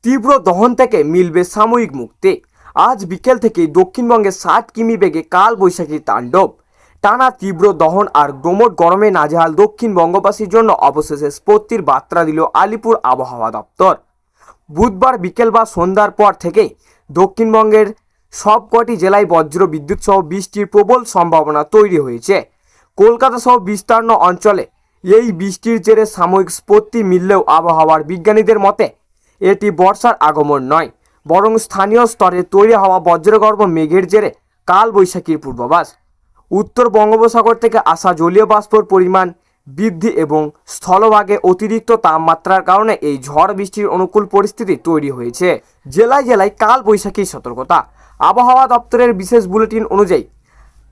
তীব্র দহন থেকে মিলবে সাময়িক মুক্তি। আজ বিকেল থেকে দক্ষিণবঙ্গে 60 কিমি বেগে কাল বৈশাখীর তাণ্ডব। টানা তীব্র দহন আর গোমট গরমে নাজেহাল দক্ষিণবঙ্গবাসীর জন্য অবশেষে স্বস্তির বার্তা দিল আলিপুর আবহাওয়া দপ্তর। বুধবার বিকেল বা সন্ধ্যার পর থেকেই দক্ষিণবঙ্গের সবকটি জেলায় বজ্র বিদ্যুৎ সহ বৃষ্টির প্রবল সম্ভাবনা তৈরি হয়েছে। কলকাতা সহ বিস্তীর্ণ অঞ্চলে এই বৃষ্টির জেরে সাময়িক স্বস্তি মিললেও আবহাওয়ার বিজ্ঞানীদের মতে এটি বর্ষার আগমন নয়, বরং স্থানীয় স্তরে তৈরি হওয়া বজ্রগর্ভ মেঘের জেরে কাল বৈশাখীর পূর্বাভাস। উত্তর বঙ্গোপসাগর থেকে আসা জলীয় বাষ্পর পরিমাণ বৃদ্ধি এবং স্থলভাগে অতিরিক্ত তাপমাত্রার কারণে এই ঝড় বৃষ্টির অনুকূল পরিস্থিতি তৈরি হয়েছে। জেলায় জেলায় কাল বৈশাখীর সতর্কতা। আবহাওয়া দপ্তরের বিশেষ বুলেটিন অনুযায়ী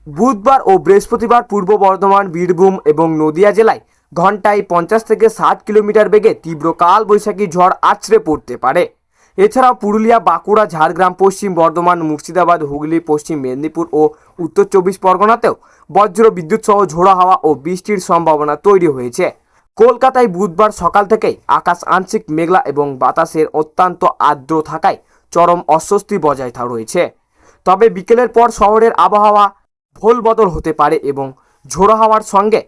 বুধবার ও বৃহস্পতিবার পূর্ব বর্ধমান, বীরভূম এবং নদিয়া জেলায় ঘন্টায় 50 থেকে 60 কিলোমিটার বেগে তীব্র কাল বৈশাখী ঝড় আছড়ে পড়তে পারে। এছাড়াও পুরুলিয়া, বাঁকুড়া, ঝাড়গ্রাম, পশ্চিম বর্ধমান, মুর্শিদাবাদ, হুগলি, পশ্চিম মেদিনীপুর ও উত্তর 24 পরগনাতেও বজ্র বিদ্যুৎ সহ ঝোড়ো হাওয়া ও বৃষ্টির সম্ভাবনা তৈরি হয়েছে। কলকাতায় বুধবার সকাল থেকেই আকাশ আংশিক মেঘলা এবং বাতাসের অত্যন্ত আর্দ্র থাকায় চরম অস্বস্তি বজায় রয়েছে। তবে বিকেলের পর শহরের আবহাওয়া ভোল বদল হতে পারে এবং ঝোড়ো হাওয়ার সঙ্গে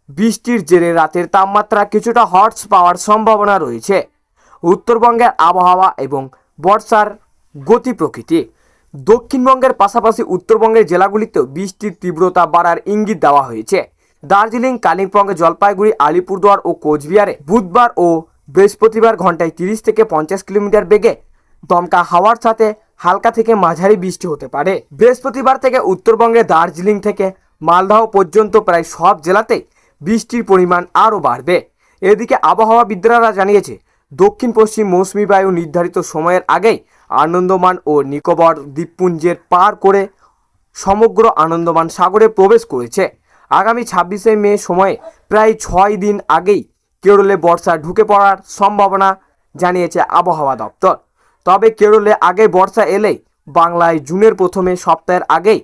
বৃষ্টির জেরে রাতের তাপমাত্রা কিছুটা হ্রাস পাওয়ার সম্ভাবনা রয়েছে। উত্তরবঙ্গের আবহাওয়া এবং বর্ষার গতি প্রকৃতি। দক্ষিণবঙ্গের পাশাপাশি উত্তরবঙ্গের জেলাগুলিতেও বৃষ্টির তীব্রতা বাড়ার ইঙ্গিত দেওয়া হয়েছে। দার্জিলিং, কালিম্পং, জলপাইগুড়ি, আলিপুরদুয়ার ও কোচবিহারে বুধবার ও বৃহস্পতিবার ঘন্টায় 30 থেকে 50 কিলোমিটার বেগে দমকা হাওয়ার সাথে হালকা থেকে মাঝারি বৃষ্টি হতে পারে। বৃহস্পতিবার থেকে উত্তরবঙ্গের দার্জিলিং থেকে মালদহ পর্যন্ত প্রায় সব জেলাতেই বৃষ্টির পরিমাণ আরও বাড়বে। এদিকে আবহাওয়াবিদরা জানিয়েছে, দক্ষিণ পশ্চিম মৌসুমি বায়ু নির্ধারিত সময়ের আগেই আনন্দমান ও নিকোবর দ্বীপপুঞ্জের পার করে সমগ্র আনন্দমান সাগরে প্রবেশ করেছে। আগামী 26শে মে সময়ে প্রায় 6 দিন আগেই কেরলে বর্ষা ঢুকে পড়ার সম্ভাবনা জানিয়েছে আবহাওয়া দপ্তর। তবে কেরলে আগে বর্ষা এলেই বাংলায় জুনের প্রথমে সপ্তাহের আগেই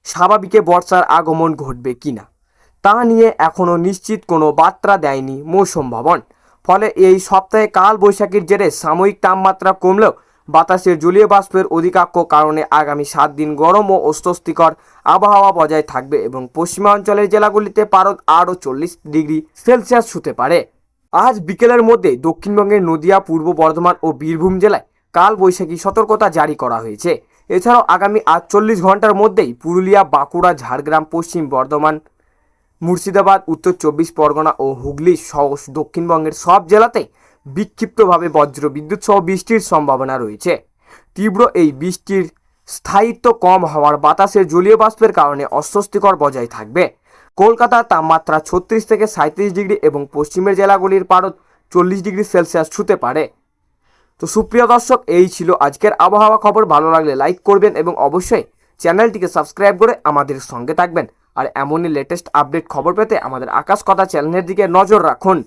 স্বাভাবিকে বর্ষার আগমন ঘটবে কিনা তা নিয়ে এখনও নিশ্চিত কোনো বার্তা দেয়নি মৌসুম ভবন। ফলে এই সপ্তাহে কাল বৈশাখীর জেরে সাময়িক তাপমাত্রা কমলেও বাতাসের জলীয় বাষ্পের অধিকাংশ কারণে আগামী 7 দিন গরম ও অস্বস্তিকর আবহাওয়া বজায় থাকবে এবং পশ্চিমাঞ্চলের জেলাগুলিতে পারদ আরও 40 ডিগ্রি সেলসিয়াস ছুঁতে পারে। আজ বিকেলের মধ্যে দক্ষিণবঙ্গের নদিয়া, পূর্ব বর্ধমান ও বীরভূম জেলায় কাল বৈশাখী সতর্কতা জারি করা হয়েছে। এছাড়াও আগামী 48 ঘন্টার মধ্যেই পুরুলিয়া, বাঁকুড়া, ঝাড়গ্রাম, পশ্চিম বর্ধমান, মুর্শিদাবাদ, উত্তর 24 পরগনা ও হুগলি সহ দক্ষিণবঙ্গের সব জেলাতেই বিক্ষিপ্তভাবে বজ্র বিদ্যুৎ সহ বৃষ্টির সম্ভাবনা রয়েছে। তীব্র এই বৃষ্টির স্থায়িত্ব কম হওয়ার বাতাসের জলীয় বাষ্পের কারণে অস্বস্তিকর বজায় থাকবে। কলকাতার তাপমাত্রা 36 থেকে 37 ডিগ্রি এবং পশ্চিমের জেলাগুলির পারদ 40 ডিগ্রি সেলসিয়াস ছুঁতে পারে। তো সুপ্রিয় দর্শক, এই ছিল আজকের আবহাওয়া খবর। ভালো লাগলে লাইক করবেন এবং অবশ্যই চ্যানেলটিকে সাবস্ক্রাইব করে আমাদের সঙ্গে থাকবেন। আর এমনই লেটেস্ট আপডেট খবর পেতে আমাদের আকাশ কথা চ্যানেলের দিকে নজর রাখুন।